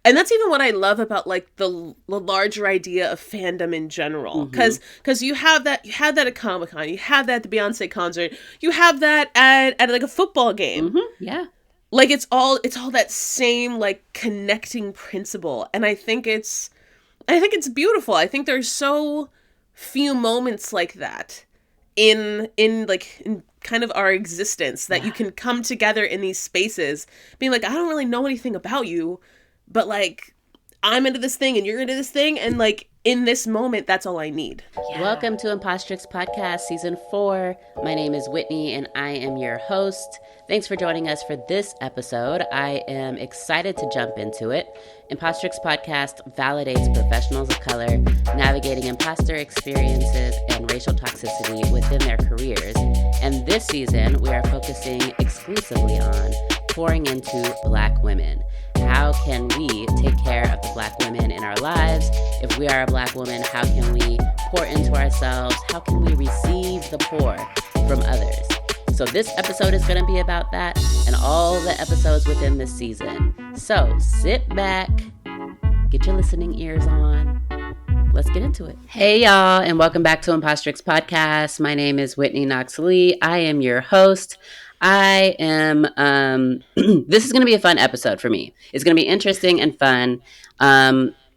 And that's even what I love about like the larger idea of fandom in general, because you have that at Comic-Con, you have that at the Beyonce concert, you have that at like a football game. Yeah. Like it's all that same like connecting principle, and I think it's beautiful. I think there's so few moments like that in kind of our existence, that you can come together in these spaces being like, I don't really know anything about you, but like I'm into this thing and you're into this thing, and like in this moment, that's all I need. Yeah. Welcome to Impostrix Podcast Season 4. My name is Whitney and I am your host. Thanks for joining us for this episode. I am excited to jump into it. Impostrix Podcast validates professionals of color navigating imposter experiences and racial toxicity within their careers. And this season, we are focusing exclusively on pouring into Black women. How can we take care of the Black women in our lives? If we are a Black woman, how can we pour into ourselves? How can we receive the pour from others? So this episode is going to be about that and all the episodes within this season. So sit back, get your listening ears on. Let's get into it. Hey, y'all, and welcome back to Impostrix Podcast. My name is Whitney Knox Lee. I am your host. I am, this is going to be a fun episode for me. It's going to be interesting and fun.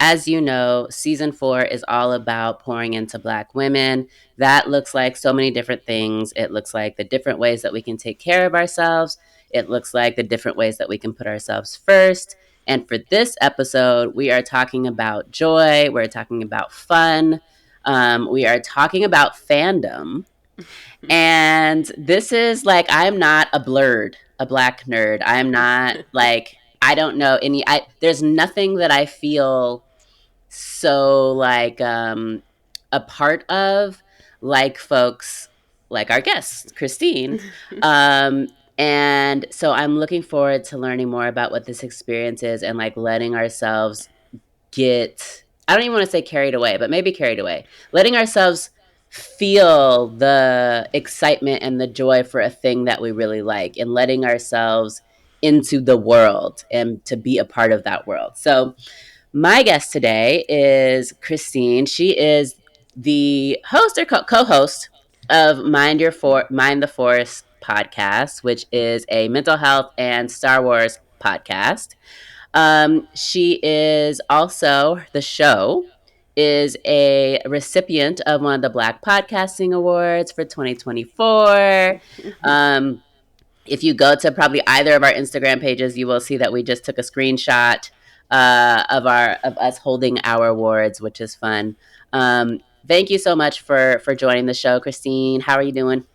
As you know, season 4 is all about pouring into Black women. That looks like so many different things. It looks like the different ways that we can take care of ourselves. It looks like the different ways that we can put ourselves first. And for this episode, we are talking about joy. We're talking about fun. We are talking about fandom. And this is like, I'm not a Blerd, a Black nerd. I'm not like, I don't know any, there's nothing that I feel so like a part of, like folks like our guest, Kristine. And so I'm looking forward to learning more about what this experience is and like letting ourselves get, I don't even want to say carried away, but maybe carried away. Letting ourselves feel the excitement and the joy for a thing that we really like, and letting ourselves into the world and to be a part of that world. So my guest today is Kristine. She is the host or co-host of Mind the Force podcast, which is a mental health and Star Wars podcast. She is also, the show is a recipient of one of the Black Podcasting Awards for 2024. If you go to probably either of our Instagram pages, you will see that we just took a screenshot of us holding our awards, which is fun. Thank you so much for joining the show, Kristine. How are you doing?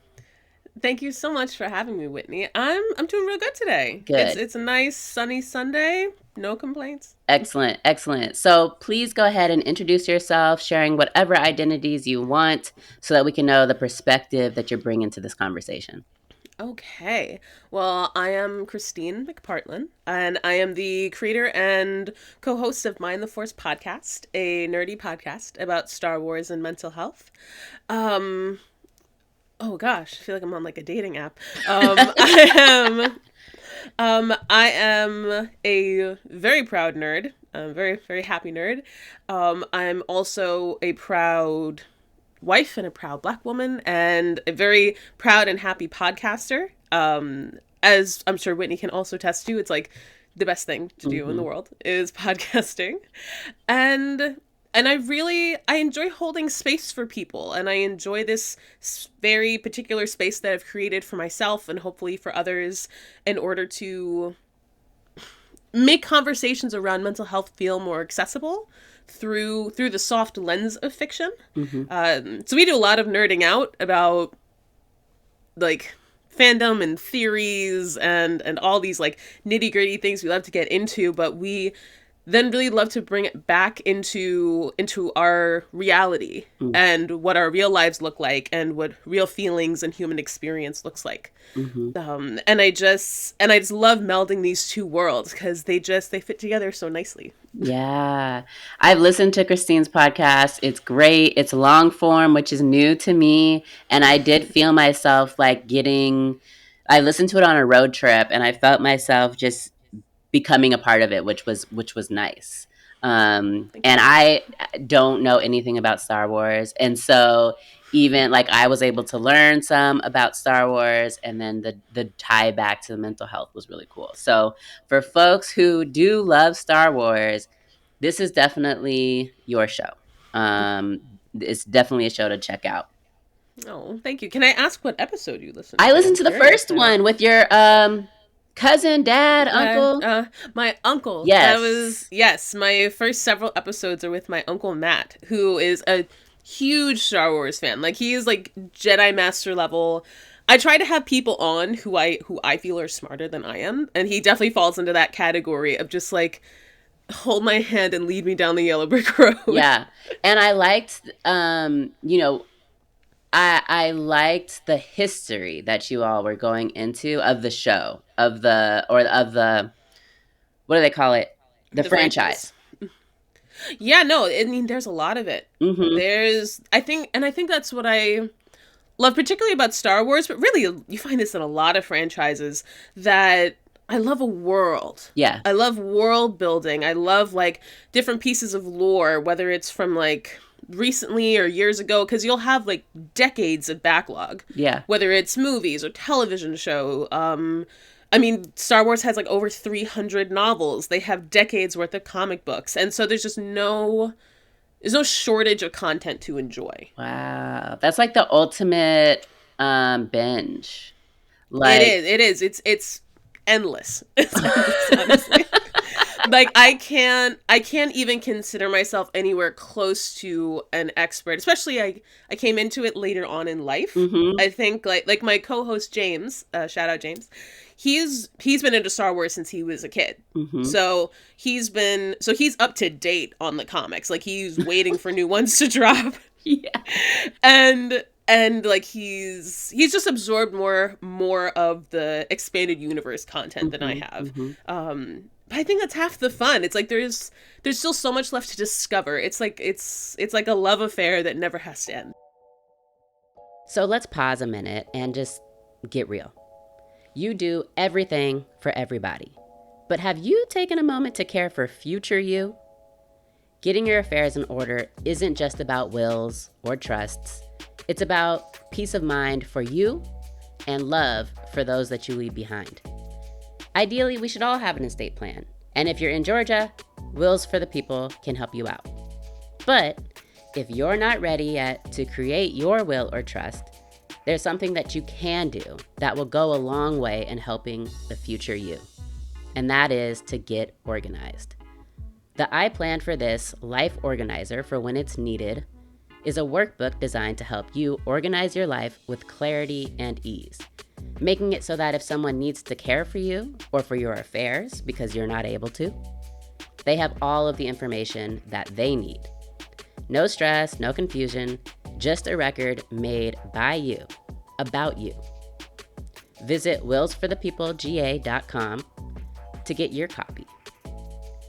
Thank you so much for having me, Whitney. I'm doing real good today. Good. It's a nice sunny Sunday. No complaints. Excellent, excellent. So please go ahead and introduce yourself, sharing whatever identities you want so that we can know the perspective that you're bringing to this conversation. Okay. Well, I am Kristine McPartlin, and I am the creator and co-host of Mind the Force Podcast, a nerdy podcast about Star Wars and mental health. Oh gosh, I feel like I'm on like a dating app. I am a very proud nerd, very, very happy nerd. I'm also a proud wife and a proud Black woman and a very proud and happy podcaster. As I'm sure Whitney can also attest to, it's like the best thing to do in the world is podcasting. And I enjoy holding space for people, and I enjoy this very particular space that I've created for myself and hopefully for others in order to make conversations around mental health feel more accessible through the soft lens of fiction. So we do a lot of nerding out about like fandom and theories and all these like nitty gritty things we love to get into, but we then really love to bring it back into our reality and what our real lives look like and what real feelings and human experience looks like. And I just love melding these two worlds because they fit together so nicely. Yeah. I've listened to Kristine's podcast. It's great. It's long form, which is new to me. And I did feel myself like I listened to it on a road trip and I felt myself just becoming a part of it, which was nice. Thank And you. I don't know anything about Star Wars, and so even like I was able to learn some about Star Wars, and then the tie back to the mental health was really cool. So for folks who do love Star Wars, this is definitely your show. It's definitely a show to check out. Oh, thank you. Can I ask what episode you listened I to? listened I'm to the curious first now. one with your cousin, dad, uncle. My uncle. That was, Yes. yes, my first several episodes are with my uncle Matt, who is a huge Star Wars fan. Like he is like Jedi Master level. I try to have people on who I feel are smarter than I am, and he definitely falls into that category of just like hold my hand and lead me down the yellow brick road. Yeah. And I liked I liked the history that you all were going into of the show, of the what do they call it? The The franchise. franchise. Yeah, no, I mean there's a lot of it. Mhm. I think that's what I love particularly about Star Wars, but really you find this in a lot of franchises that I love a world. Yeah. I love world building. I love like different pieces of lore, whether it's from like recently or years ago, because you'll have like decades of backlog, Yeah. whether it's movies or television show. I mean, Star Wars has like over 300 novels. They have decades worth of comic books, and so there's no shortage of content to enjoy. Wow. That's like the ultimate binge. It Like is. It is. It's endless. It's endless, honestly. Like I can't even consider myself anywhere close to an expert. Especially I came into it later on in life. mhm. I think like my co-host James, shout out James. He's been into Star Wars since he was a kid. Mhm. So he's up to date on the comics. Like he's waiting for new ones to drop. Yeah. And like he's just absorbed more of the expanded universe content than I Mhm. have. Mhm. But I think that's half the fun. It's like there's still so much left to discover. It's like a love affair that never has to end. So let's pause a minute and just get real. You do everything for everybody. But have you taken a moment to care for future you? Getting your affairs in order isn't just about wills or trusts. It's about peace of mind for you and love for those that you leave behind. Ideally, we should all have an estate plan. And if you're in Georgia, Wills for the People can help you out. But if you're not ready yet to create your will or trust, there's something that you can do that will go a long way in helping the future you. And that is to get organized. The I Plan for This Life Organizer for when it's needed is a workbook designed to help you organize your life with clarity and ease, making it so that if someone needs to care for you or for your affairs because you're not able to, they have all of the information that they need. No stress, no confusion, just a record made by you, about you. Visit willsforthepeoplega.com to get your copy,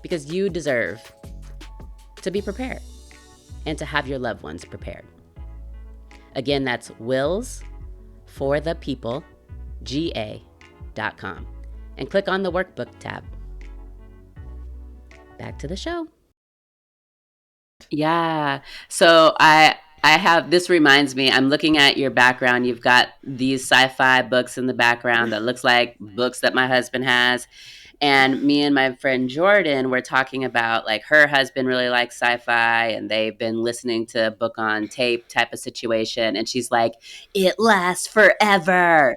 because you deserve to be prepared and to have your loved ones prepared. Again, that's willsforthepeoplega.com and click on the workbook tab. Back to the show. Yeah. So I have, this reminds me, I'm looking at your background. You've got these sci-fi books in the background that looks like books that my husband has. And me and my friend Jordan were talking about like her husband really likes sci-fi and they've been listening to a book on tape type of situation. And she's like, it lasts forever.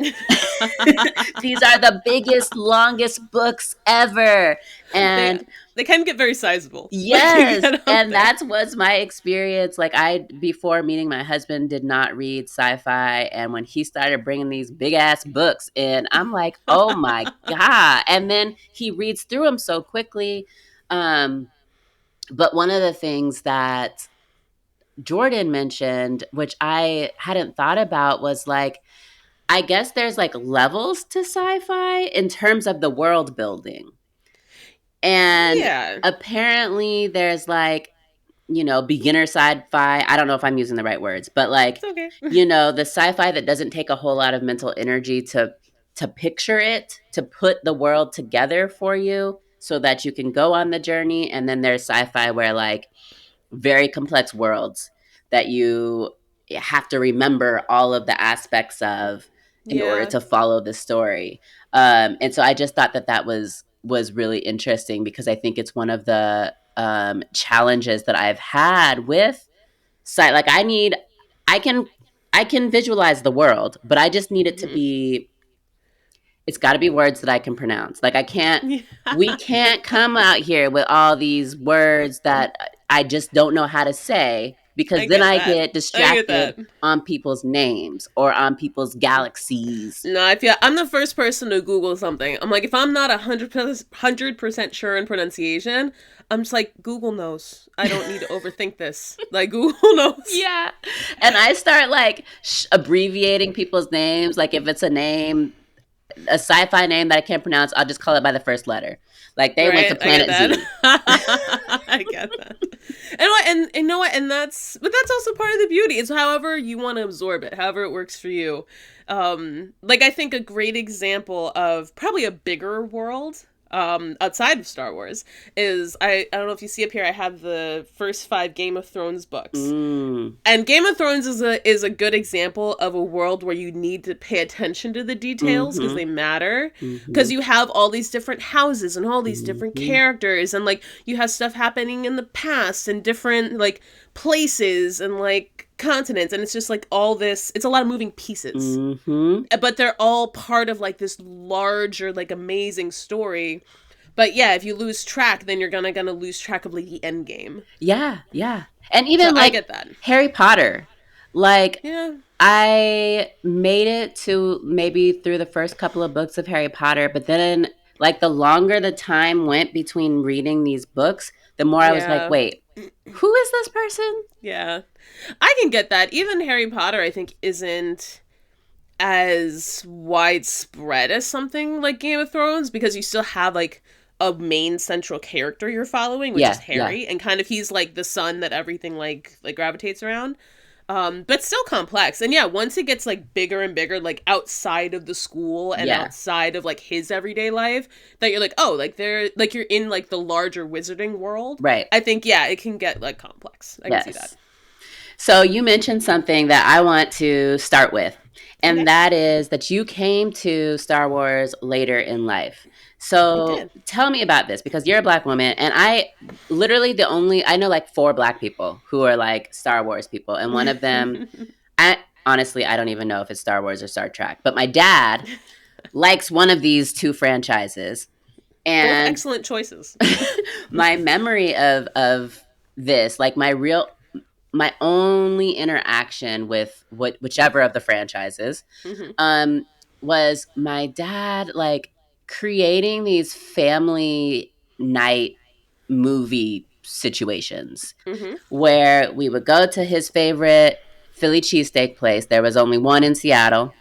These are the biggest, longest books ever. And They can get very sizable. yes, Like, and that was my experience. Like before meeting my husband, did not read sci-fi, and when he started bringing these big ass books in, I'm like, oh my god! And then he reads through them so quickly. But one of the things that Jordan mentioned, which I hadn't thought about, was like, I guess there's like levels to sci-fi in terms of the world building. And yeah. apparently there's like, beginner sci-fi. I don't know if I'm using the right words, but like, It's okay. the sci-fi that doesn't take a whole lot of mental energy to picture it, to put the world together for you. so that you can go on the journey. And then there's sci-fi where like very complex worlds that you have to remember all of the aspects of in order Yeah. to follow the story. And so I just thought that was really interesting because I think it's one of the challenges that I've had with site. Like I can I can visualize the world, but I just need it to be, it's got to be words that I can pronounce. Like Yeah. we can't come out here with all these words that I just don't know how to say, because I then get I that. get I get distracted that. on people's names or on people's galaxies. No, I'm the first person to Google something. I'm like, if I'm not 100% sure in pronunciation, I'm just like, Google knows. I don't need to overthink this. Like, Google knows. Yeah. And I start like abbreviating people's names. Like if it's a name, a sci-fi name that I can't pronounce, I'll just call it by the first letter. Like they went to Right? I get Planet Z. that. I get that. And you know what? And that's also part of the beauty. It's however you want to absorb it, however it works for you. Like I think a great example of probably a bigger world outside of Star Wars is I don't know if you see up here, I have the first 5 Game of Thrones books. And Game of Thrones is a good example of a world where you need to pay attention to the details because they matter. Because you have all these different houses and all these different characters, and like you have stuff happening in the past and different like places and like continents, and it's just like all this, it's a lot of moving pieces, but they're all part of like this larger like amazing story. But yeah, if you lose track, then you're gonna lose track of like the end game. Yeah. And even So like I get that. Harry Potter, like Yeah. I made it to maybe through the first couple of books of Harry Potter, but then like the longer the time went between reading these books, the more I was like, wait, who is this person? Yeah. I can get that. Even Harry Potter, I think, isn't as widespread as something like Game of Thrones, because you still have like a main central character you're following, which is Harry, and kind of he's like the son that everything like gravitates around. But still complex. And yeah, once it gets like bigger and bigger, like outside of the school and outside of like his everyday life, that you're like, oh, like they're like you're in like the larger wizarding world. Right. I think it can get like complex. I can see that. So you mentioned something that I want to start with, and that is that you came to Star Wars later in life. So tell me about this, because you're a Black woman, and I literally I know like 4 Black people who are like Star Wars people, and one of them, honestly, I don't even know if it's Star Wars or Star Trek, but my dad likes one of these 2 franchises. And both excellent choices. My memory of this, like my only interaction with whichever of the franchises, was my dad like creating these family night movie situations where we would go to his favorite Philly cheesesteak place. There was only one in Seattle,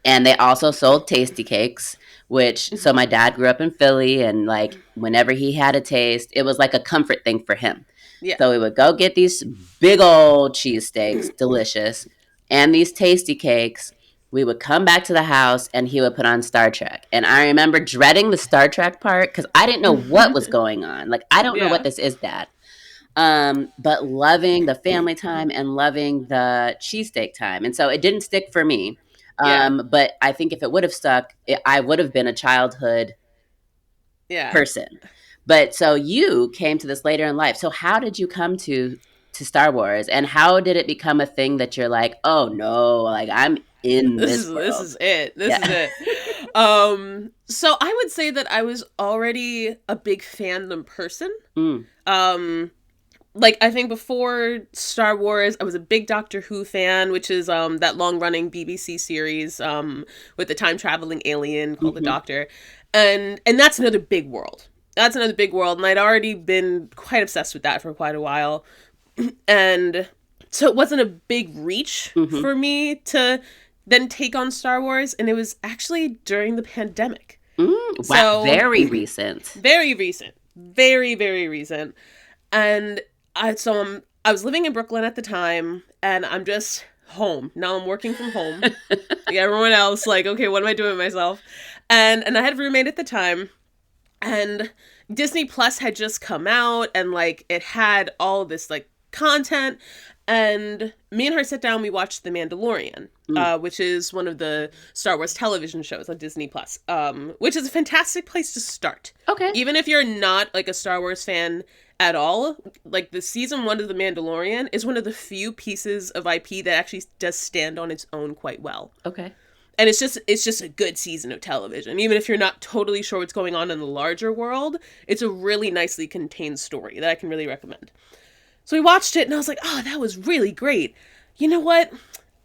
and they also sold tasty cakes, which, so my dad grew up in Philly, and like whenever he had a taste, it was like a comfort thing for him. Yeah. So we would go get these big old cheesesteaks, delicious, and these tasty cakes. We would come back to the house, and he would put on Star Trek. And I remember dreading the Star Trek part because I didn't know what was going on. Like, I don't know what this is, Dad. But loving the family time and loving the cheesesteak time. And so it didn't stick for me. But I think if it would have stuck, I would have been a childhood person. But so you came to this later in life. So how did you come to Star Wars, and how did it become a thing that you're like, oh no, like I'm in this world? This is it. This is it. So I would say that I was already a big fandom person. Like I think before Star Wars, I was a big Doctor Who fan, which is that long running BBC series with the time traveling alien called the Doctor, and that's another big world. That's another big world, and I'd already been quite obsessed with that for quite a while. And so it wasn't a big reach for me to then take on Star Wars, and it was actually during the pandemic. Wow, very recent. Very recent. Very, very recent. And I was living in Brooklyn at the time, and I'm just home. Now I'm working from home. Like everyone else, like, okay, what am I doing with myself? And I had a roommate at the time. And Disney Plus had just come out, and like it had all this like content, and me and her sat down, we watched The Mandalorian, which is one of the Star Wars television shows on Disney Plus, which is a fantastic place to start. Okay. Even if you're not like a Star Wars fan at all, like the season 1 of The Mandalorian is one of the few pieces of IP that actually does stand on its own quite well. Okay. And it's just a good season of television. Even if you're not totally sure what's going on in the larger world, it's a really nicely contained story that I can really recommend. So we watched it, and I was like, oh, that was really great. You know what?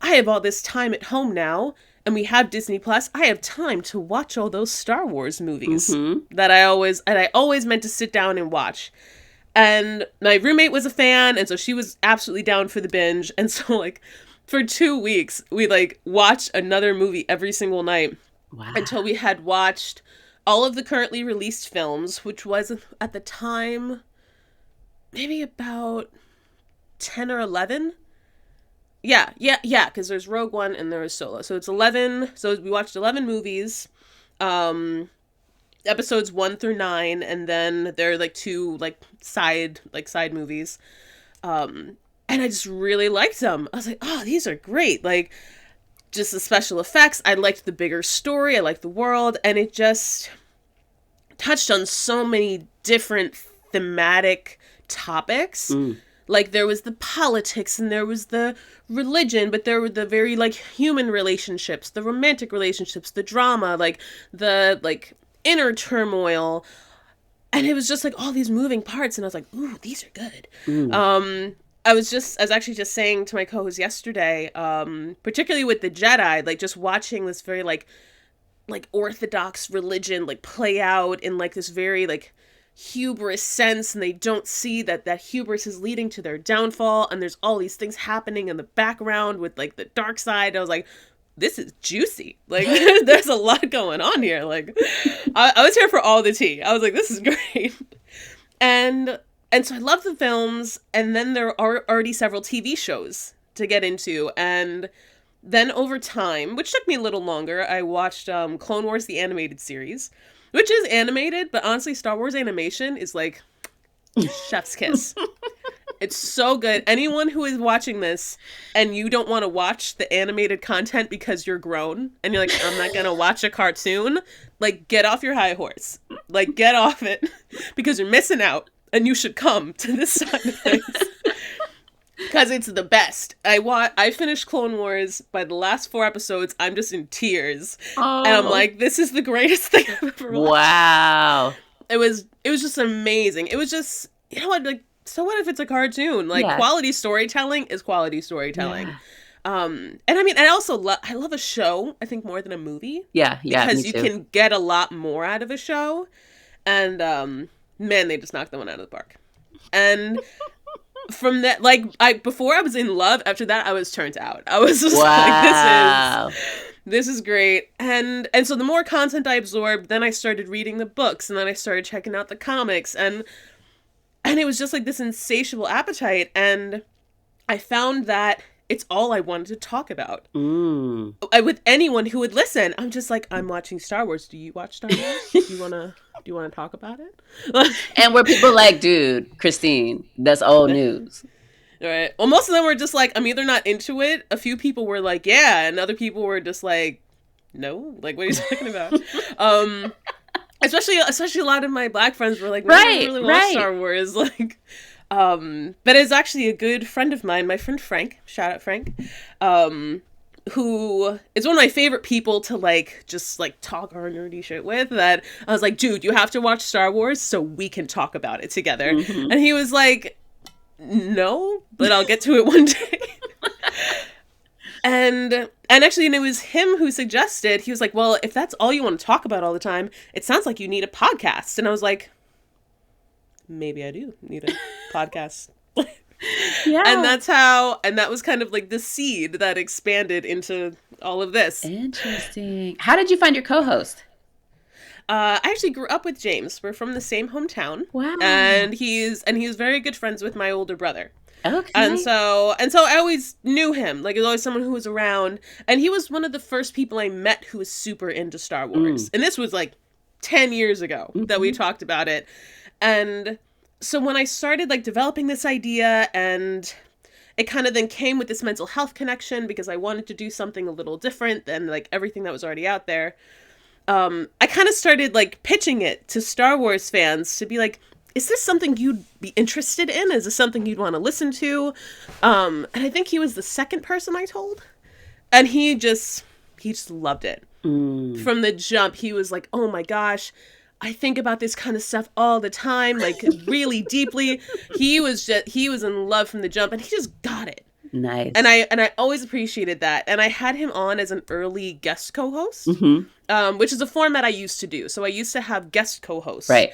I have all this time at home now, and we have Disney Plus. I have time to watch all those Star Wars movies that I always meant to sit down and watch. And my roommate was a fan, and so she was absolutely down for the binge. And so, like, for 2 weeks, we, like, watched another movie every single night. Wow. Until we had watched all of the currently released films, which was, at the time, maybe about 10 or 11. Yeah, because there's Rogue One and there was Solo. So it's 11. So we watched 11 movies, episodes 1 through 9, and then there are like 2 side movies. And I just really liked them. I was like, oh, these are great. Like, just the special effects. I liked the bigger story. I liked the world. And it just touched on so many different thematic topics. Like, there was the politics, and there was the religion, but there were the very, like, human relationships, the romantic relationships, the drama, like, the, like, inner turmoil. And it was just, like, all these moving parts, and I was like, ooh, these are good. I was actually just saying to my co-host yesterday, particularly with the Jedi, like, just watching this very, like orthodox religion, like, play out in, like, this very, like, hubris sense, and they don't see that hubris is leading to their downfall, and there's all these things happening in the background with, like, the dark side. I was like, this is juicy. Like, there's a lot going on here. Like, I was here for all the tea. I was like, this is great. And so I love the films, and then there are already several TV shows to get into, and then over time, which took me a little longer, I watched Clone Wars, the animated series, which is animated, but honestly, Star Wars animation is like chef's kiss. It's so good. Anyone who is watching this and you don't want to watch the animated content because you're grown and you're like, I'm not going to watch a cartoon, like, get off your high horse. Like, get off it because you're missing out, and you should come to this side of things. Because it's the best. I finished Clone Wars. By the last 4 episodes, I'm just in tears. Oh. And I'm like, this is the greatest thing I've ever watched. Wow. It was just amazing. It was just, you know what, like, so what if it's a cartoon? Like, quality storytelling is quality storytelling. Yeah. And I mean, I also I love a show, I think, more than a movie. Yeah, because you can get a lot more out of a show. And, man, they just knocked that one out of the park. And from that, like, before I was in love, after that, I was turned out. I was just like, this is great. And so the more content I absorbed, then I started reading the books, and then I started checking out the comics, and it was just like this insatiable appetite, and I found that it's all I wanted to talk about. With anyone who would listen, I'm just like, I'm watching Star Wars. Do you watch Star Wars? Do you wanna talk about it? And were people like, dude, Kristine, that's old news? Right. Well, most of them were just like, I'm either not into it. A few people were like, yeah, and other people were just like, no, like, what are you talking about? Especially a lot of my Black friends were like, no, I don't really watch Star Wars, like. But it's actually a good friend of mine, my friend Frank, shout out Frank, who is one of my favorite people to, like, just, like, talk our nerdy shit with, that I was like, dude, you have to watch Star Wars so we can talk about it together. And he was like, no, but I'll get to it one day. And actually, and it was him who suggested, he was like, well, if that's all you want to talk about all the time, it sounds like you need a podcast. And I was like, maybe I do need a podcast. Yeah. And that was kind of like the seed that expanded into all of this. Interesting. How did you find your co-host? I actually grew up with James. We're from the same hometown. Wow. And he's very good friends with my older brother. Okay. And so I always knew him. Like, it was always someone who was around. And he was one of the first people I met who was super into Star Wars. And this was like 10 years ago that we talked about it. And so when I started like developing this idea, and it kind of then came with this mental health connection because I wanted to do something a little different than like everything that was already out there. I kind of started like pitching it to Star Wars fans to be like, is this something you'd be interested in? Is this something you'd want to listen to? And I think he was the second person I told. And he just loved it. From the jump. He was like, oh my gosh, I think about this kind of stuff all the time, like really deeply. He was in love from the jump, and he just got it. Nice. And I always appreciated that. And I had him on as an early guest co-host, which is a format I used to do. So I used to have guest co-hosts. Right.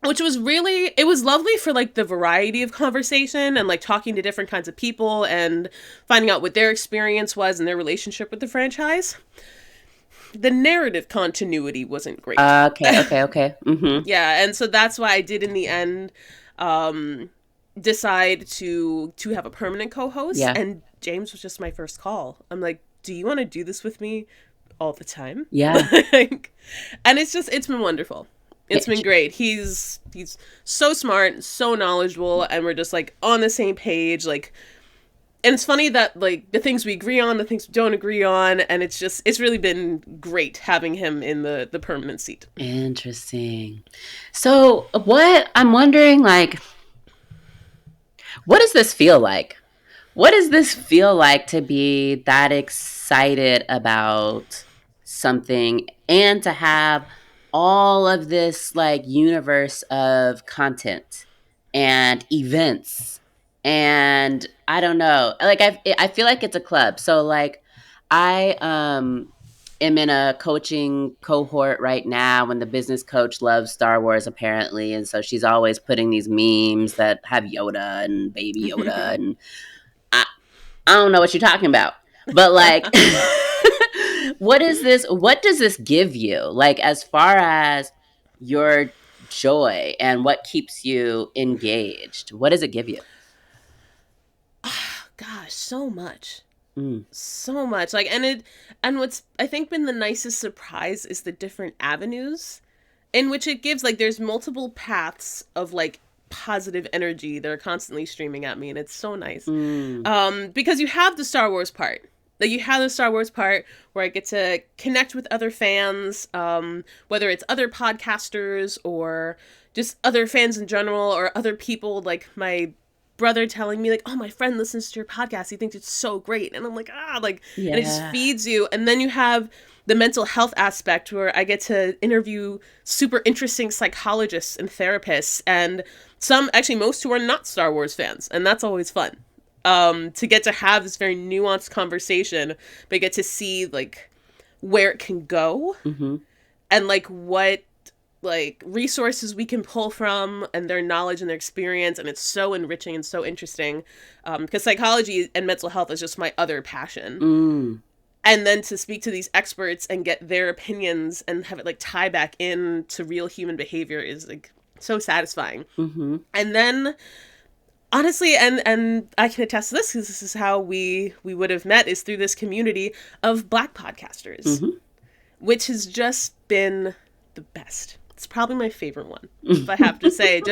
Which was really, it was lovely for like the variety of conversation and like talking to different kinds of people and finding out what their experience was and their relationship with the franchise. The narrative continuity wasn't great. Okay. Yeah, and so that's why I did in the end decide to have a permanent co-host. Yeah. And James was just my first call. I'm like, do you want to do this with me all the time? Yeah. And it's been wonderful. It's been great. He's so smart, so knowledgeable, and we're just like on the same page, like. And it's funny that, like, the things we agree on, the things we don't agree on, and it's really been great having him in the permanent seat. Interesting. So what I'm wondering, like, what does this feel like? What does this feel like to be that excited about something and to have all of this, like, universe of content and events? And I don't know, like I feel like it's a club. So like I am in a coaching cohort right now, and the business coach loves Star Wars apparently, and so she's always putting these memes that have Yoda and Baby Yoda, and I don't know what you're talking about, but like, what does this give you? Like as far as your joy and what keeps you engaged, what does it give you? Gosh, so much. So much. Like, and what's I think been the nicest surprise is the different avenues in which it gives, like, there's multiple paths of like positive energy that are constantly streaming at me, and it's so nice. Because you have the Star Wars part. Like, you have the Star Wars part where I get to connect with other fans, whether it's other podcasters or just other fans in general, or other people like my brother telling me like, oh, my friend listens to your podcast, he thinks it's so great, and I'm like, and it just feeds you. And then you have the mental health aspect where I get to interview super interesting psychologists and therapists, and most who are not Star Wars fans, and that's always fun to get to have this very nuanced conversation, but get to see like where it can go, and like what like resources we can pull from, and their knowledge and their experience. And it's so enriching and so interesting, because psychology and mental health is just my other passion. And then to speak to these experts and get their opinions and have it like tie back in to real human behavior is like so satisfying. And then honestly, and I can attest to this because this is how we would have met, is through this community of Black podcasters, which has just been the best. It's probably my favorite one, if I have to say.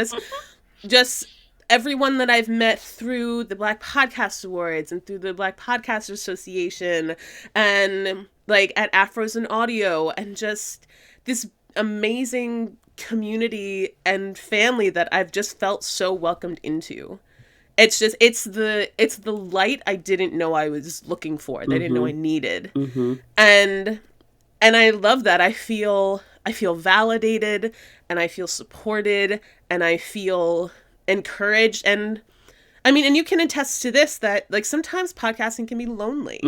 Just everyone that I've met through the Black Podcast Awards and through the Black Podcasters Association and like at Afros and Audio, and just this amazing community and family that I've just felt so welcomed into. It's the light I didn't know I was looking for, that I didn't know I needed. And I love that. I feel validated, and I feel supported, and I feel encouraged. And I mean, and you can attest to this, that like sometimes podcasting can be lonely.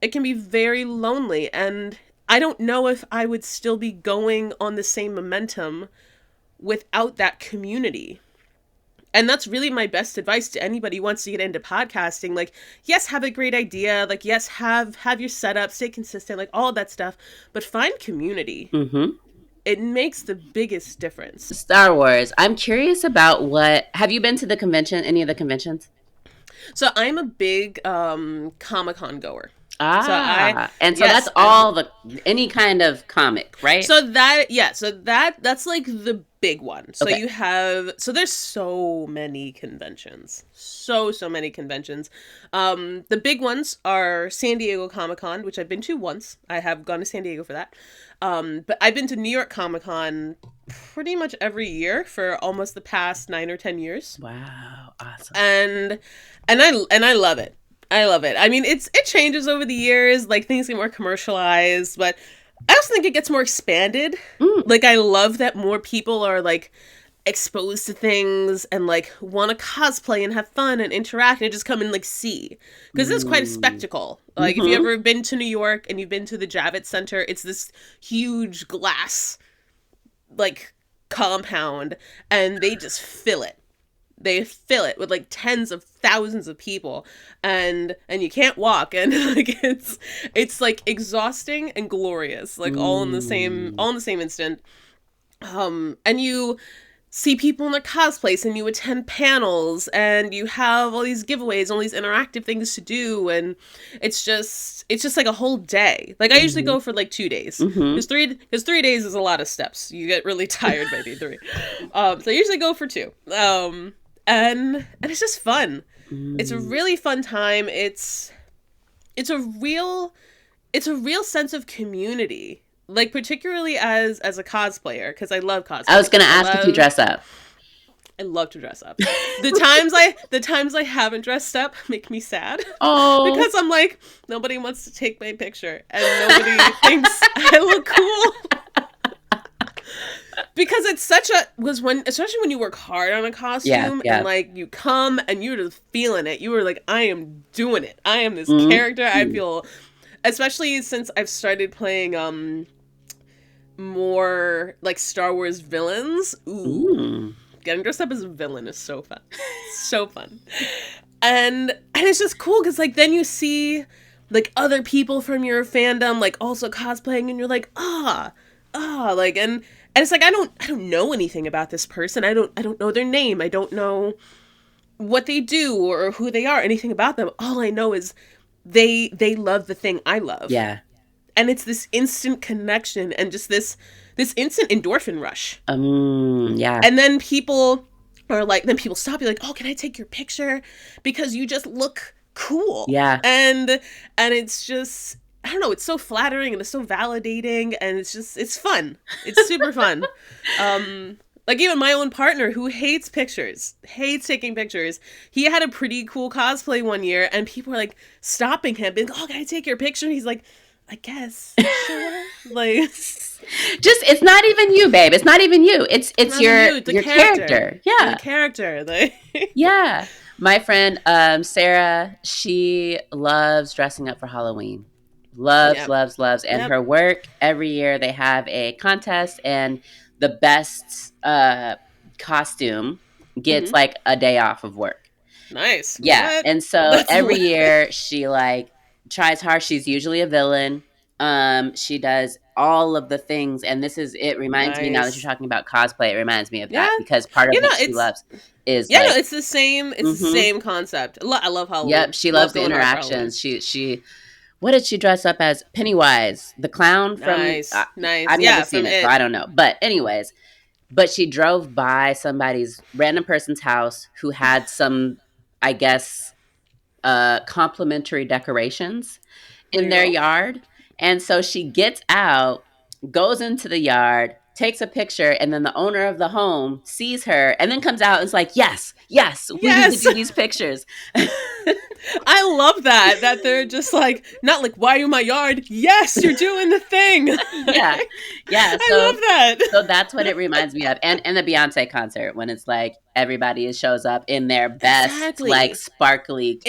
It can be very lonely, and I don't know if I would still be going on the same momentum without that community. And that's really my best advice to anybody who wants to get into podcasting. Like, yes, have a great idea. Like, yes, have your setup, stay consistent, like all that stuff. But find community. It makes the biggest difference. Star Wars. I'm curious about have you been to the convention, any of the conventions? So I'm a big Comic-Con goer. And so yes, that's all any kind of comic, right? that's like the big one. So Okay. there's so many conventions. So many conventions. The big ones are San Diego Comic-Con, which I've been to once. I have gone to San Diego for that. But I've been to New York Comic-Con pretty much every year for almost the past 9 or 10 years. Wow, awesome. And I love it. I love it. I mean, it changes over the years. Like, things get more commercialized, but I also think it gets more expanded. Like, I love that more people are, like, exposed to things and, like, want to cosplay and have fun and interact and just come and, like, see. Because it's quite a spectacle. Like, if you've ever been to New York and you've been to the Javits Center, it's this huge glass, like, compound, and they just fill it. They fill it with like tens of thousands of people, and you can't walk, and like it's like exhausting and glorious, like all in the same instant. And you see people in their cosplays, and you attend panels, and you have all these giveaways, all these interactive things to do, and it's just like a whole day. Like, I usually go for like 2 days, because 3 days is a lot of steps. You get really tired by day 3. So I usually go for 2. And it's just fun. It's a really fun time. It's a real sense of community. Like, particularly as a cosplayer, because I love cosplay. I was gonna ask if you dress up. I love to dress up. The times I haven't dressed up make me sad. Oh, because I'm like, nobody wants to take my picture, and nobody thinks I look cool. Because it's especially when you work hard on a costume, and like you come and you're just feeling it. You were like, I am doing it. I am this character. I feel, especially since I've started playing more like Star Wars villains. Ooh. Getting dressed up as a villain is so fun. So fun. And it's just cool because like then you see like other people from your fandom like also cosplaying, and you're like, like and it's like I don't know anything about this person. I don't know their name. I don't know what they do or who they are, anything about them. All I know is they love the thing I love. Yeah. And it's this instant connection and just this instant endorphin rush. Yeah. And then people stop you like, "Oh, can I take your picture? Because you just look cool." Yeah. And it's just, I don't know, it's so flattering and it's so validating, and it's fun. It's super fun. Like even my own partner who hates taking pictures, he had a pretty cool cosplay one year, and people were like stopping him, being like, "Oh, can I take your picture?" And he's like, "I guess." Sure. Like, it's not even you, babe. It's not even you. It's your character. Yeah. The character. Like, yeah. My friend Sarah, she loves dressing up for Halloween. Loves. And her work, every year they have a contest, and the best costume gets like a day off of work. Nice. Yeah. What? And so every year she like tries hard. She's usually a villain. She does all of the things, and it reminds me, now that you're talking about cosplay, it reminds me of that, because part of what she loves is it's the same the same concept. I love Halloween. Yep, she loves the interactions. She what did she dress up as? Pennywise, the clown from Nice. I've never seen it, so I don't know. But anyways, she drove by somebody's random person's house who had some, I guess, complimentary decorations in their yard. And so she gets out, goes into the yard, takes a picture, and then the owner of the home sees her and then comes out and is like, yes, we need to do these pictures. I love that they're just like, not like, why are you in my yard? Yes, you're doing the thing. Yeah. I love that. So that's what it reminds me of. And the Beyonce concert, when it's like everybody shows up in their best, like sparkly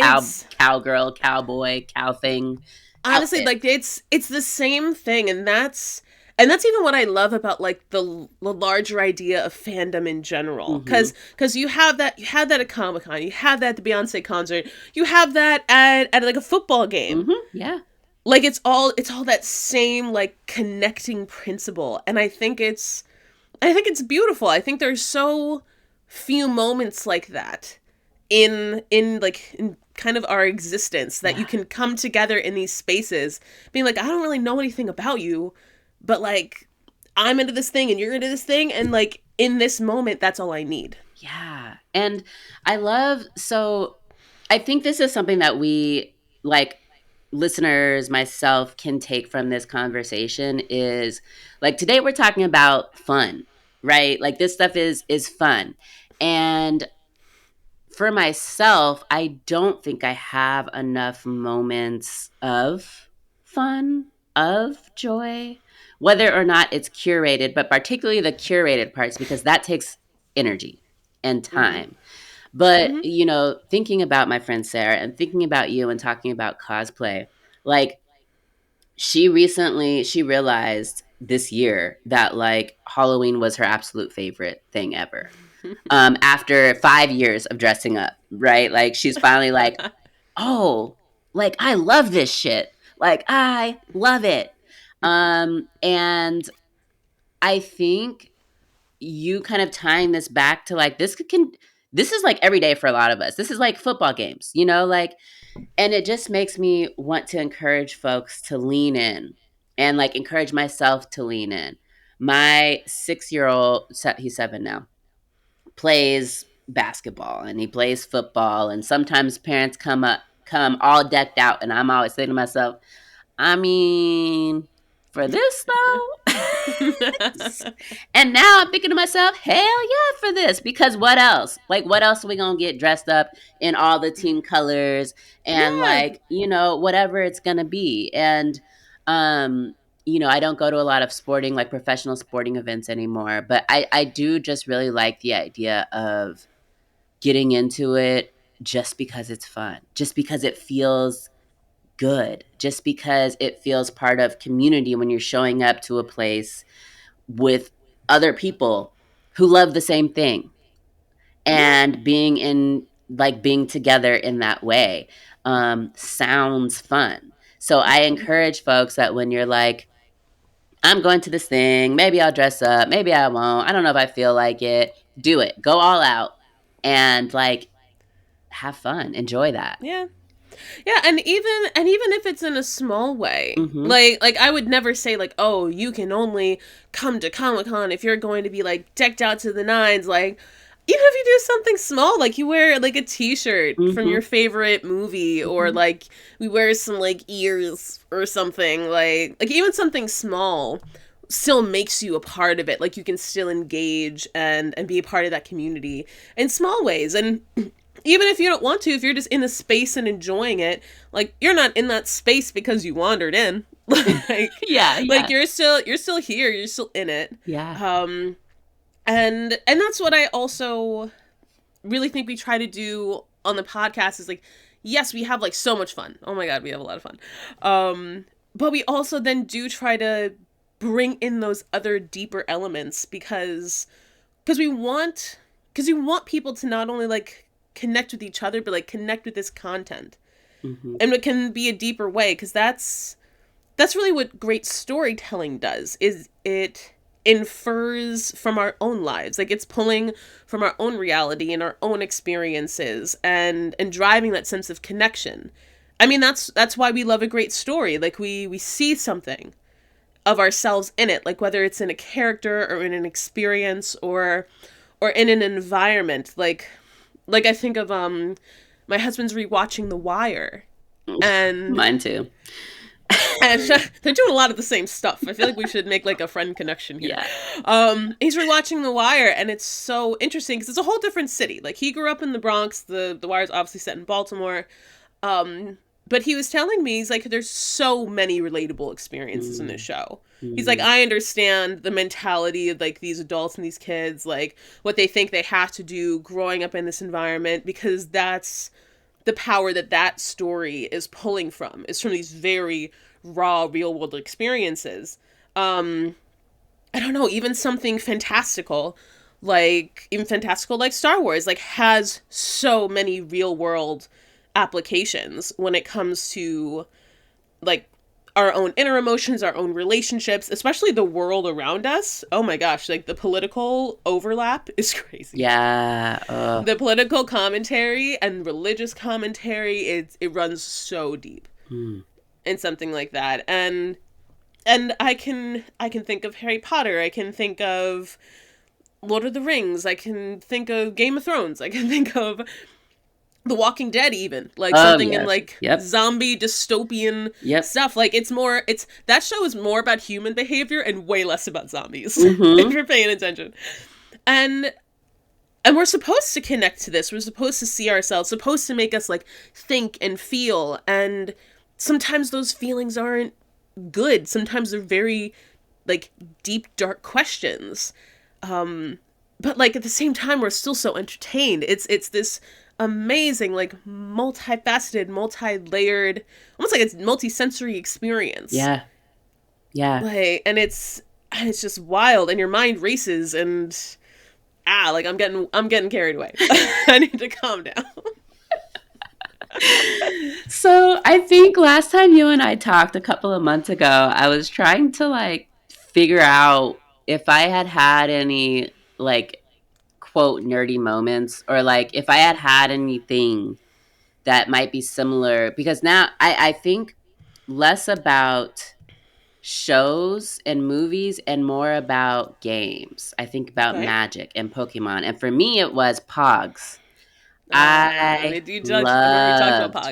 cowgirl, cowboy, cow thing. Honestly, outfit. like it's the same thing, and that's even what I love about like the larger idea of fandom in general, because you have that at Comic-Con, you have that at the Beyonce concert, you have that at like a football game. Yeah, like it's all that same like connecting principle, and I think it's beautiful. I think there's so few moments like that in kind of our existence, that you can come together in these spaces being like, I don't really know anything about you, but like I'm into this thing and you're into this thing, and like in this moment that's all I need. Yeah. And so I think this is something that we, like, listeners, myself, can take from this conversation is, like, today we're talking about fun, right? Like, this stuff is fun. And for myself, I don't think I have enough moments of fun, of joy, whether or not it's curated, but particularly the curated parts, because that takes energy and time. But, thinking about my friend Sarah and thinking about you and talking about cosplay, like, she realized this year that, like, Halloween was her absolute favorite thing ever. After 5 years of dressing up, right? Like, she's finally like, oh, like, I love this shit. Like, I love it. And I think you kind of tying this back to, like, this is like every day for a lot of us. This is like football games, like, and it just makes me want to encourage folks to lean in, and, like, encourage myself to lean in. My 6-year-old, he's 7 now, plays basketball and he plays football, and sometimes parents come all decked out, and I'm always saying to myself, I mean, for this though. And now I'm thinking to myself, hell yeah, for this, because what else? Like, what else are we gonna get dressed up in all the team colors and like, whatever it's gonna be. And I don't go to a lot of sporting, like, professional sporting events anymore, but I do just really like the idea of getting into it just because it's fun, just because it feels good, just because it feels part of community when you're showing up to a place with other people who love the same thing, and being together in that way sounds fun. So I encourage folks that when you're like, I'm going to this thing, maybe I'll dress up, maybe I won't, I don't know if I feel like it, do it, go all out, and, like, have fun, enjoy that. Yeah, and even if it's in a small way, like I would never say, like, oh, you can only come to Comic-Con if you're going to be, like, decked out to the nines. Like, even if you do something small, like you wear, like, a t-shirt from your favorite movie, or like we wear some, like, ears or something, like even something small still makes you a part of it. Like, you can still engage and be a part of that community in small ways. And even if you don't want to, if you're just in the space and enjoying it, like, you're not in that space because you wandered in. Like, yeah. Like, you're still here, you're still in it. Yeah. And that's what I also really think we try to do on the podcast, is, like, yes, we have, like, so much fun. Oh my God, we have a lot of fun. But we also then do try to bring in those other deeper elements, because we want people to not only, like, connect with each other, but, like, connect with this content. And it can be a deeper way, because that's really what great storytelling does, is it infers from our own lives. Like, it's pulling from our own reality and our own experiences, and driving that sense of connection. I mean, that's why we love a great story. Like, we see something of ourselves in it, like, whether it's in a character or in an experience or in an environment. Like I think of my husband's rewatching The Wire, and mine too. And they're doing a lot of the same stuff. I feel like we should make, like, a friend connection here. Yeah. He's rewatching The Wire, and it's so interesting because it's a whole different city. Like, he grew up in the Bronx. The Wire's obviously set in Baltimore. But he was telling me, he's like, there's so many relatable experiences in this show. He's like, I understand the mentality of, like, these adults and these kids, like, what they think they have to do growing up in this environment, because that's the power that story is pulling from, is from these very raw, real-world experiences. I don't know, even something fantastical, like Star Wars, like, has so many real-world applications when it comes to, like, our own inner emotions, our own relationships, especially the world around us. Oh my gosh, like the political overlap is crazy. Yeah. The political commentary and religious commentary, it runs so deep in something like that. And I can think of Harry Potter, I can think of Lord of the Rings, I can think of Game of Thrones, I can think of The Walking Dead, even like something in like zombie dystopian stuff. Like that show is more about human behavior and way less about zombies. If you're paying attention. And we're supposed to connect to this. We're supposed to see ourselves, supposed to make us like think and feel. And sometimes those feelings aren't good. Sometimes they're very like deep, dark questions. But like at the same time, we're still so entertained. It's this amazing, like multifaceted, multi-layered, almost like it's multi-sensory experience. Yeah. Like, and it's just wild, and your mind races, and like I'm getting carried away. I need to calm down. So I think last time you and I talked a couple of months ago, I was trying to like figure out if I had any like quote nerdy moments, or like if I had anything that might be similar, because now I think less about shows and movies and more about games. I think about Magic and Pokemon, and for me it was POGS. I remember you talked about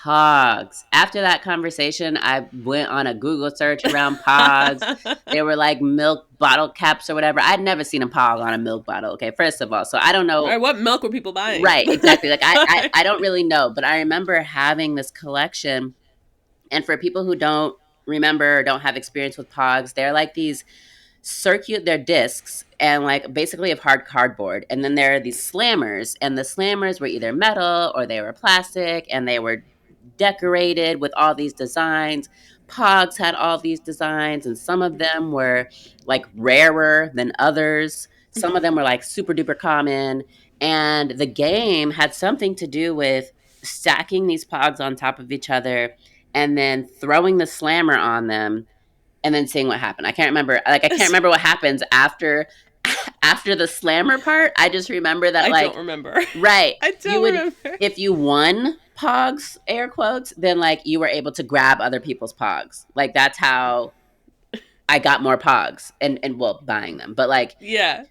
POGS. After that conversation, I went on a Google search around POGS. They were like milk bottle caps or whatever. I'd never seen a POG on a milk bottle. Okay, first of all, so I don't know. Right, what milk were people buying? Right, exactly. Like I don't really know, but I remember having this collection. And for people who don't remember or don't have experience with POGs, they're like these they're discs and like basically of hard cardboard, and then there are these slammers, and the slammers were either metal or they were plastic, and they were decorated with all these designs. POGs had all these designs, and some of them were like rarer than others. Some of them were like super duper common, and the game had something to do with stacking these POGs on top of each other and then throwing the slammer on them and then seeing what happened. I can't remember. Like, I can't remember what happens after the slammer part. I just remember that, I don't remember. Right. I don't remember. If you won POGs, air quotes, then, like, you were able to grab other people's POGs. Like, that's how I got more POGs. And well, buying them. But, like... Yeah.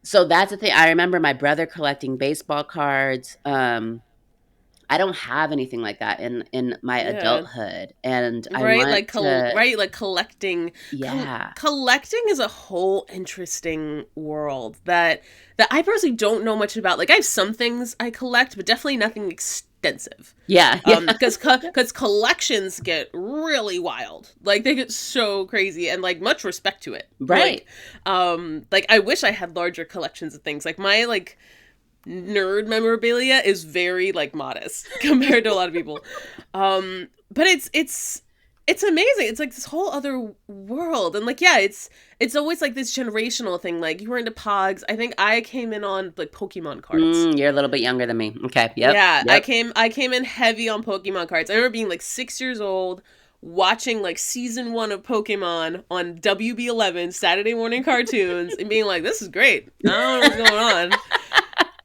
So that's the thing. I remember my brother collecting baseball cards. I don't have anything like that in my adulthood, and I want like collecting. Yeah, collecting is a whole interesting world that I personally don't know much about. Like, I have some things I collect, but definitely nothing extensive. Yeah, because collections get really wild. Like, they get so crazy, and like much respect to it. Right. Like I wish I had larger collections of things. Like my nerd memorabilia is very like modest compared to a lot of people, but it's amazing. It's like this whole other world, and like it's always like this generational thing. Like, you were into POGs. I think I came in on like Pokemon cards. You're a little bit younger than me. Okay. Yep. Yeah. Yep. I came in heavy on Pokemon cards. I remember being like 6 years old, watching like season 1 of Pokemon on WB11 Saturday morning cartoons and being like, this is great. I don't know what's going on.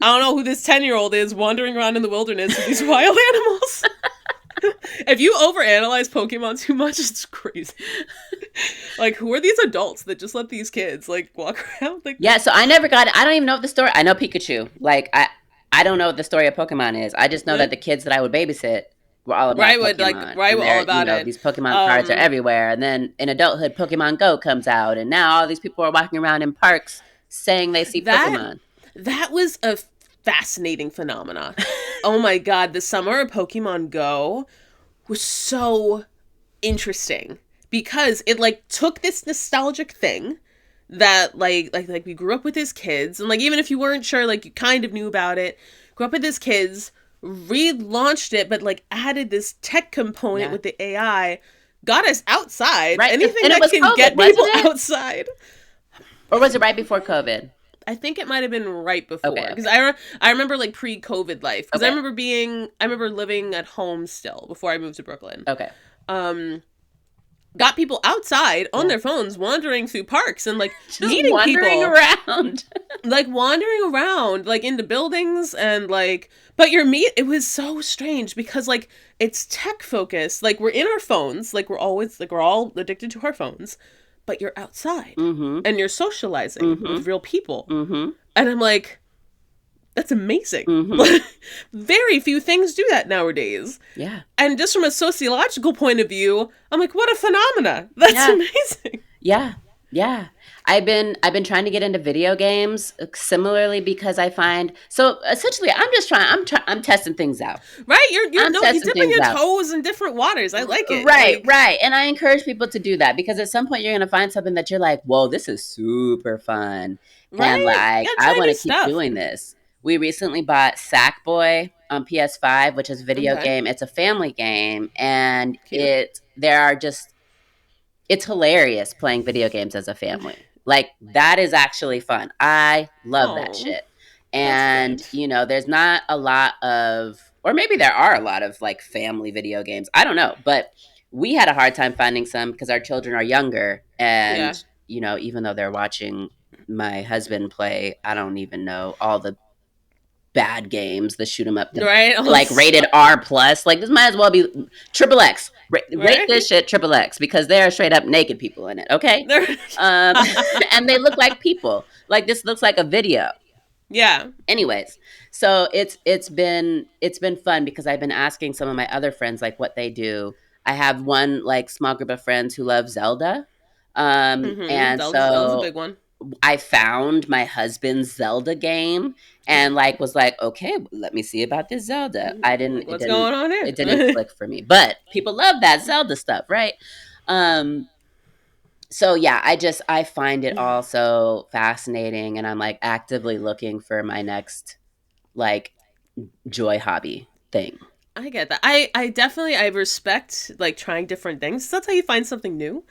I don't know who this 10-year-old is wandering around in the wilderness with these wild animals. If you overanalyze Pokemon too much, it's crazy. Like, who are these adults that just let these kids like walk around? Like, yeah, so I never got it. I don't even know what the story. I know Pikachu. Like, I don't know what the story of Pokemon is. I just know that the kids that I would babysit were all about Pokemon. Were all about it. These Pokemon cards are everywhere. And then in adulthood, Pokemon Go comes out, and now all these people are walking around in parks saying they see Pokemon. That was a fascinating phenomenon. Oh my god, the summer of Pokemon Go was so interesting because it like took this nostalgic thing that like we grew up with as kids, and like even if you weren't sure, like you kind of knew about it, grew up with as kids, relaunched it, but like added this tech component with the AI, got us outside. Right. Anything and that can COVID, get people outside. Or was it right before COVID? I think it might have been right before, because I remember like pre-COVID life, because I remember living at home still before I moved to Brooklyn. Okay. got people outside on their phones wandering through parks and like Just meeting wandering people around. like wandering around like into buildings and like but it was so strange because like it's tech focused, like we're in our phones, like we're all addicted to our phones, but you're outside and you're socializing with real people. And I'm like, that's amazing. Very few things do that nowadays. Yeah. And just from a sociological point of view, I'm like, what a phenomena. That's amazing. Yeah. Yeah. I've been trying to get into video games similarly because I find, so essentially I'm testing things out. Right? You're dipping your toes in different waters. I like it. Right. And I encourage people to do that because at some point you're going to find something that you're like, whoa, this is super fun. Right? And like, I want to keep doing this. We recently bought Sackboy on PS5, which is a video game. It's a family game, and it's hilarious playing video games as a family. Like, that is actually fun. I love that shit. And, there's not a lot of, or maybe there are a lot of like family video games. I don't know, but we had a hard time finding some because our children are younger, and even though they're watching my husband play, I don't even know all the bad games, the shoot 'em up, like rated R plus. Like, this might as well be triple X. Rate this shit triple X because there are straight up naked people in it. Okay, and they look like people. Like, this looks like a video. Yeah. Anyways, so it's been fun because I've been asking some of my other friends like what they do. I have one like small group of friends who love Zelda, and Zelda's a big one. I found my husband's Zelda game and like was like, okay, let me see about this Zelda. What's going on here? It didn't click for me, but people love that Zelda stuff, right? So yeah, I find it all so fascinating, and I'm like actively looking for my next like joy hobby thing. I get that. I definitely respect like trying different things. That's how you find something new.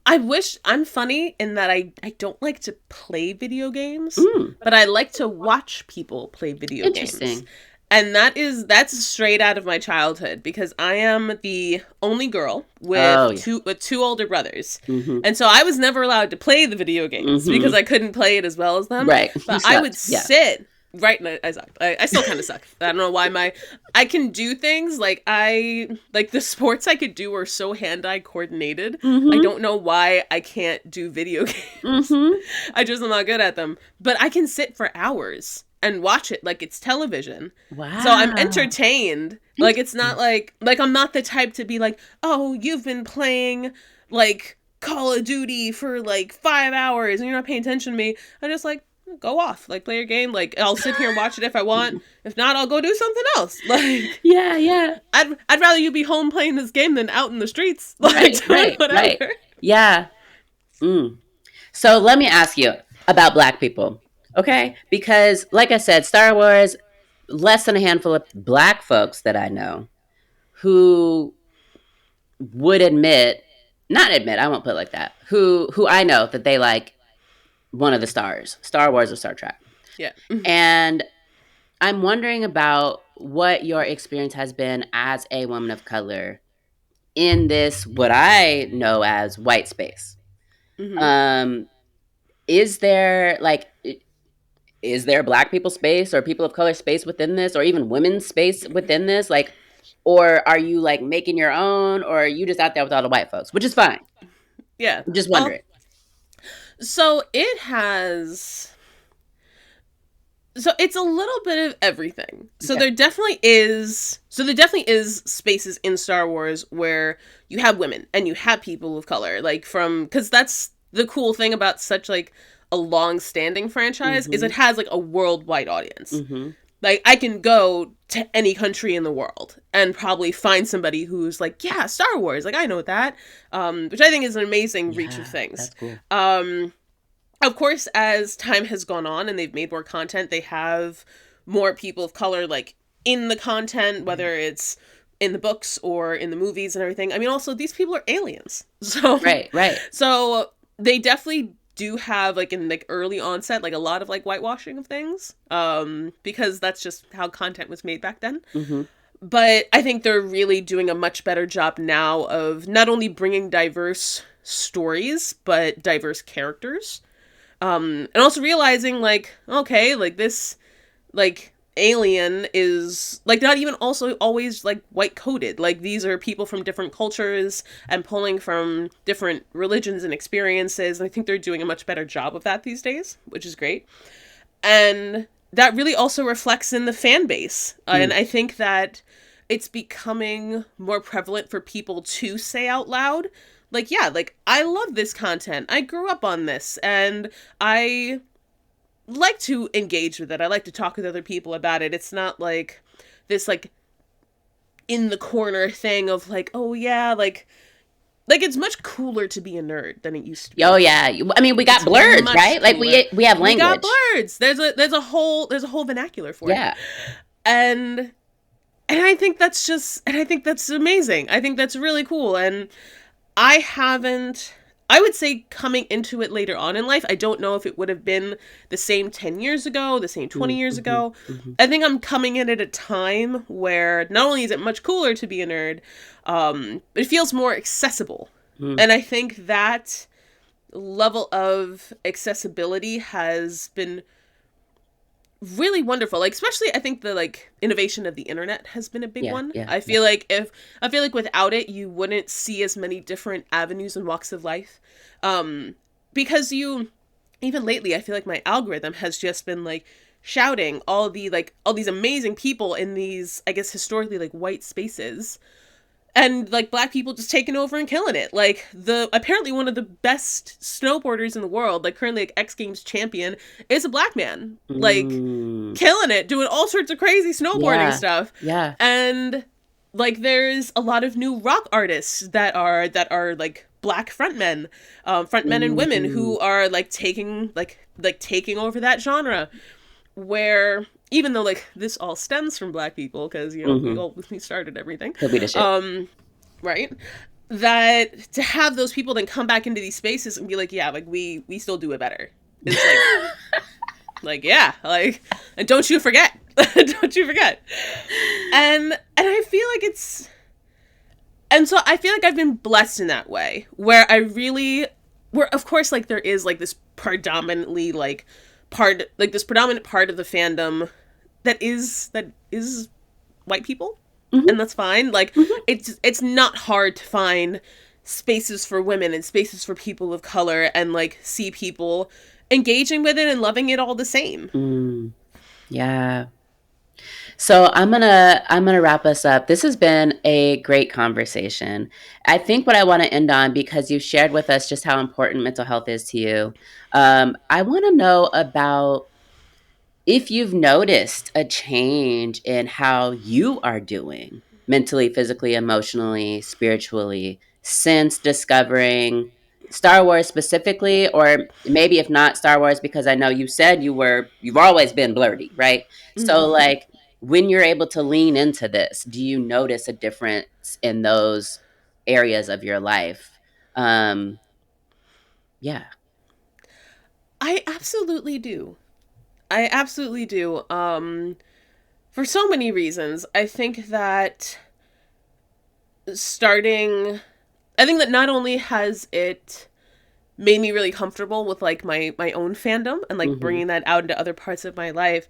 I wish I'm funny in that I don't like to play video games, but I like to watch people play video games. And that's straight out of my childhood because I am the only girl with two older brothers. And so I was never allowed to play the video games because I couldn't play it as well as them. Right. But I would sit. Right, I sucked. I still kind of suck. I don't know why I can do things like the sports I could do are so hand-eye coordinated. I don't know why I can't do video games. I just am not good at them. But I can sit for hours and watch it like it's television. Wow. So I'm entertained. Like, it's not like I'm not the type to be like, oh, you've been playing like Call of Duty for like 5 hours and you're not paying attention to me. I'm just like, go off, like play your game. Like, I'll sit here and watch it if I want. If not, I'll go do something else. Like, yeah. I'd rather you be home playing this game than out in the streets. Like, right. Yeah. So let me ask you about Black people, okay? Because, like I said, Star Wars, less than a handful of Black folks that I know who would I won't put it like that. Who I know that they like one of the stars, Star Wars or Star Trek. Yeah. And I'm wondering about what your experience has been as a woman of color in this, what I know as white space. Is there Black people space or people of color space within this, or even women's space within this? Like, or are you like making your own, or are you just out there with all the white folks, which is fine? Yeah. I'm just wondering. So it's a little bit of everything. So there definitely is spaces in Star Wars where you have women and you have people of color, like because that's the cool thing about such like a long-standing franchise is it has like a worldwide audience. Like, I can go to any country in the world and probably find somebody who's like, yeah, Star Wars, like, I know that, which I think is an amazing reach of things. That's cool. Of course, as time has gone on and they've made more content, they have more people of color, like, in the content, whether it's in the books or in the movies and everything. I mean, also, these people are aliens. So Right. So they definitely do have, like, in like early onset, like a lot of like whitewashing of things, because that's just how content was made back then. But I think they're really doing a much better job now of not only bringing diverse stories, but diverse characters. And also realizing, like, okay, like, this, like, alien is, like, not even also always, like, white-coded. Like, these are people from different cultures and pulling from different religions and experiences. And I think they're doing a much better job of that these days, which is great. And that really also reflects in the fan base. And I think that it's becoming more prevalent for people to say out loud, like, yeah, like, I love this content. I grew up on this, and I like to engage with it. I like to talk with other people about it. It's not like this, like, in the corner thing of, like, oh yeah, like, it's much cooler to be a nerd than it used to be. Oh yeah, I mean, we got Blerd, right? Like, we have language. We got Blerds. There's a whole vernacular for it. And I think that's amazing. I think that's really cool. And I would say coming into it later on in life, I don't know if it would have been the same 10 years ago, the same 20 years ago. I think I'm coming in at a time where not only is it much cooler to be a nerd, but it feels more accessible. And I think that level of accessibility has been really wonderful. Like, especially I think the, like, innovation of the internet has been a big one. I feel like without it you wouldn't see as many different avenues and walks of life. Because even lately I feel like my algorithm has just been, like, shouting all these amazing people in these, I guess, historically, like, white spaces. And, like, Black people just taking over and killing it. Like, apparently one of the best snowboarders in the world, like, currently, like, X Games champion, is a Black man. Like, killing it, doing all sorts of crazy snowboarding stuff. Yeah. And, like, there's a lot of new rock artists that are like, Black frontmen and women who are, like, taking over that genre. Where, even though, like, this all stems from Black people, because, you know, we started everything. Right? That to have those people then come back into these spaces and be like, yeah, like, we still do it better. It's like, like, yeah, like, and don't you forget. Don't you forget. And I feel like so I feel like I've been blessed in that way, where of course, like, there is, like, this predominant part of the fandom that is white people, and that's fine. Like, it's not hard to find spaces for women and spaces for people of color, and, like, see people engaging with it and loving it all the same. Yeah. So I'm gonna wrap us up. This has been a great conversation. I think what I want to end on, because you've shared with us just how important mental health is to you, I want to know about if you've noticed a change in how you are doing mentally, physically, emotionally, spiritually since discovering Star Wars specifically, or maybe if not Star Wars, because I know you said you've always been blerdy, right? So, like, when you're able to lean into this, do you notice a difference in those areas of your life? Yeah. I absolutely do. For so many reasons. I think that not only has it made me really comfortable with, like, my own fandom and, like, bringing that out into other parts of my life,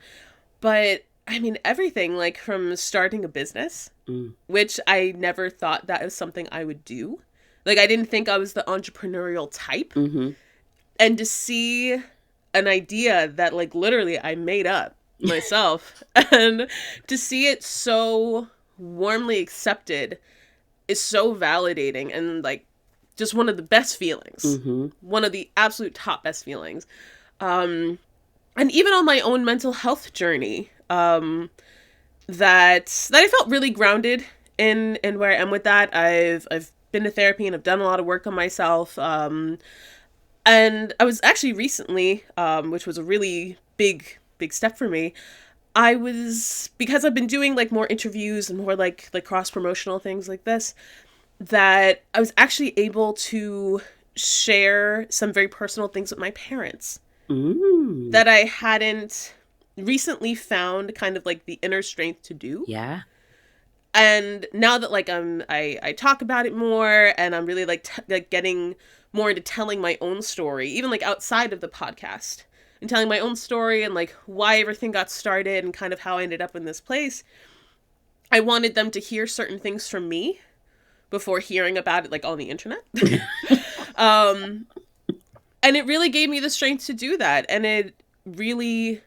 but I mean, everything, like, from starting a business, which I never thought that was something I would do. Like, I didn't think I was the entrepreneurial type. And to see an idea that, like, literally I made up myself and to see it so warmly accepted is so validating, and, like, just one of the best feelings. One of the absolute top best feelings. And even on my own mental health journey, that I felt really grounded in where I am with that. I've been to therapy and I've done a lot of work on myself. And I was actually recently, which was a really big step for me, because I've been doing, like, more interviews and more like cross-promotional things like this, that I was actually able to share some very personal things with my parents that I hadn't recently found kind of, like, the inner strength to do. Yeah. And now that like I talk about it more, and I'm really like getting more into telling my own story, even like outside of the podcast, and telling my own story and like why everything got started and kind of how I ended up in this place. I wanted them to hear certain things from me before hearing about it like on the internet. And it really gave me the strength to do that. And it really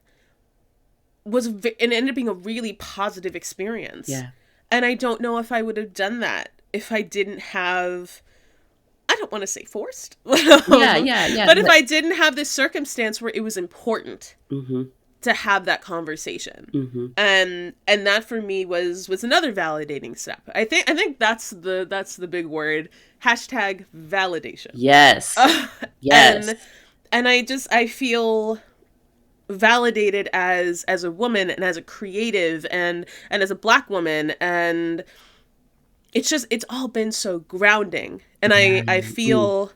it ended up being a really positive experience. Yeah. And I don't know if I would have done that if I didn't have, I don't want to say forced. Yeah. But if I didn't have this circumstance where it was important Mm-hmm. to have that conversation. Mm-hmm. And that for me was another validating step. I think that's the big word. Hashtag validation. Yes. Yes. And I feel validated as a woman and as a creative and as a Black woman, and it's all been so grounding, and I feel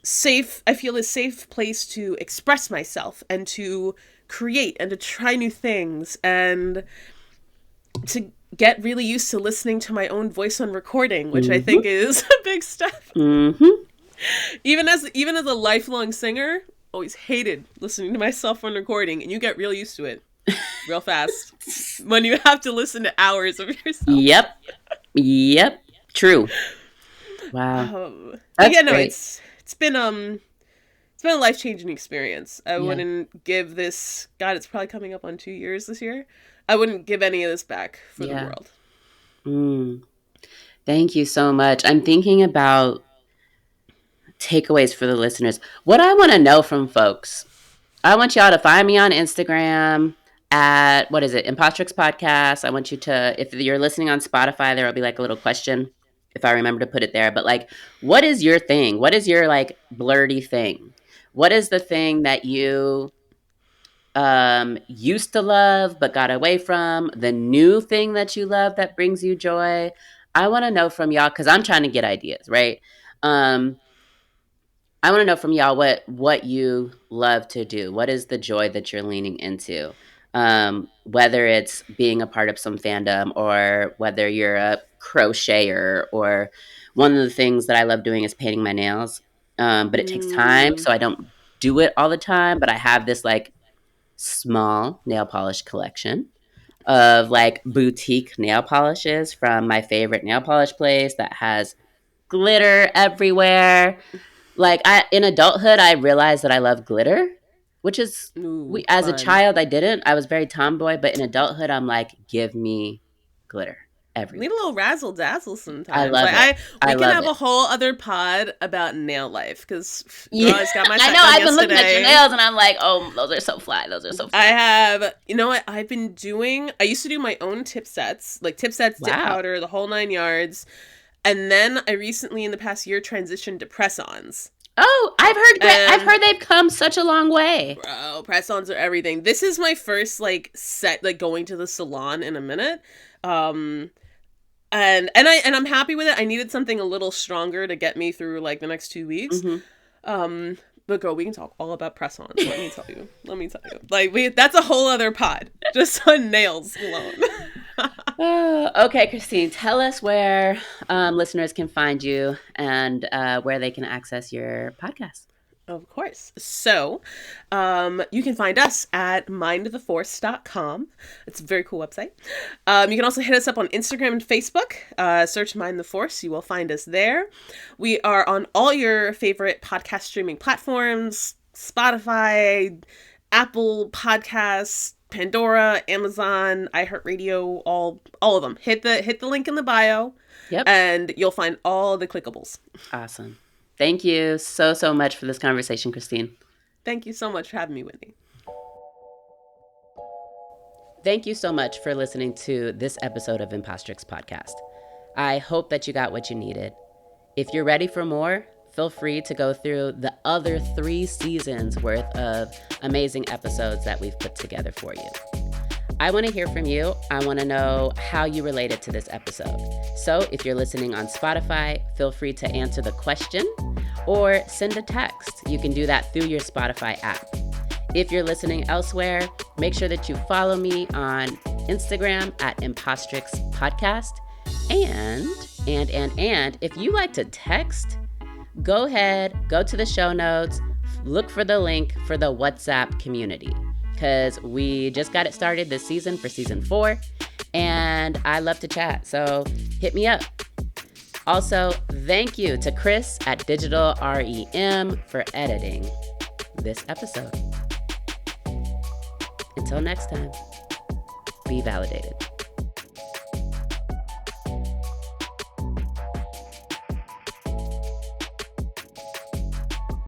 safe. I feel a safe place to express myself and to create and to try new things and to get really used to listening to my own voice on recording, which I think is a big step. Mm-hmm. Even as a lifelong singer, always hated listening to myself on recording, and you get real used to it real fast when you have to listen to hours of yourself. Yep. True. Wow. But yeah, no, great. it's been a life-changing experience. I wouldn't give this, God, it's probably coming up on 2 years this year. I wouldn't give any of this back for the world. Thank you so much. I'm thinking about takeaways for the listeners. What I want to know from folks, I want y'all to find me on Instagram at, what is it, Impostrix Podcast. I want you to, if you're listening on Spotify, there will be like a little question, if I remember to put it there. But like, what is your thing? What is your like blerdy thing? What is the thing that you used to love but got away from? The new thing that you love that brings you joy? I want to know from y'all, because I'm trying to get ideas, right? I want to know from y'all what you love to do. What is the joy that you're leaning into? Whether it's being a part of some fandom, or whether you're a crocheter, or one of the things that I love doing is painting my nails. But it takes time, so I don't do it all the time. But I have this like small nail polish collection of like boutique nail polishes from my favorite nail polish place that has glitter everywhere. Like in adulthood, I realized that I love glitter, which is, as a child, I didn't. I was very tomboy, but in adulthood, I'm like, give me glitter everywhere. Need a little razzle dazzle sometimes. I love it. We can have a whole other pod about nail life, because I know, I've been looking at your nails and I'm like, oh, those are so fly. I have, you know what I've been doing? I used to do my own tip sets, dip powder, the whole 9 yards. And then I recently, in the past year, transitioned to press-ons. Oh, I've heard they've come such a long way. Bro, press-ons are everything. This is my first set going to the salon in a minute. And I'm happy with it. I needed something a little stronger to get me through the next 2 weeks. Mm-hmm. But girl, we can talk all about press-ons. Let me tell you. That's a whole other pod just on nails alone. Okay, Kristine, tell us where listeners can find you and where they can access your podcast. Of course. So, you can find us at mindtheforce.com. It's a very cool website. You can also hit us up on Instagram and Facebook. Search Mind the Force. You will find us there. We are on all your favorite podcast streaming platforms: Spotify, Apple Podcasts, Pandora, Amazon, iHeartRadio, all of them. Hit the link in the bio. Yep. And you'll find all the clickables. Awesome. Thank you so much for this conversation, Kristine. Thank you so much for having me, Whitney. Thank you so much for listening to this episode of Impostrix Podcast. I hope that you got what you needed. If you're ready for more, feel free to go through the other 3 seasons worth of amazing episodes that we've put together for you. I want to hear from you. I want to know how you related to this episode. So if you're listening on Spotify, feel free to answer the question or send a text. You can do that through your Spotify app. If you're listening elsewhere, make sure that you follow me on Instagram at Impostrix Podcast And if you like to text, go ahead, go to the show notes, look for the link for the WhatsApp community, because we just got it started this season for season 4, and I love to chat, so hit me up. Also, thank you to Chris at Digital REM for editing this episode. Until next time, be validated.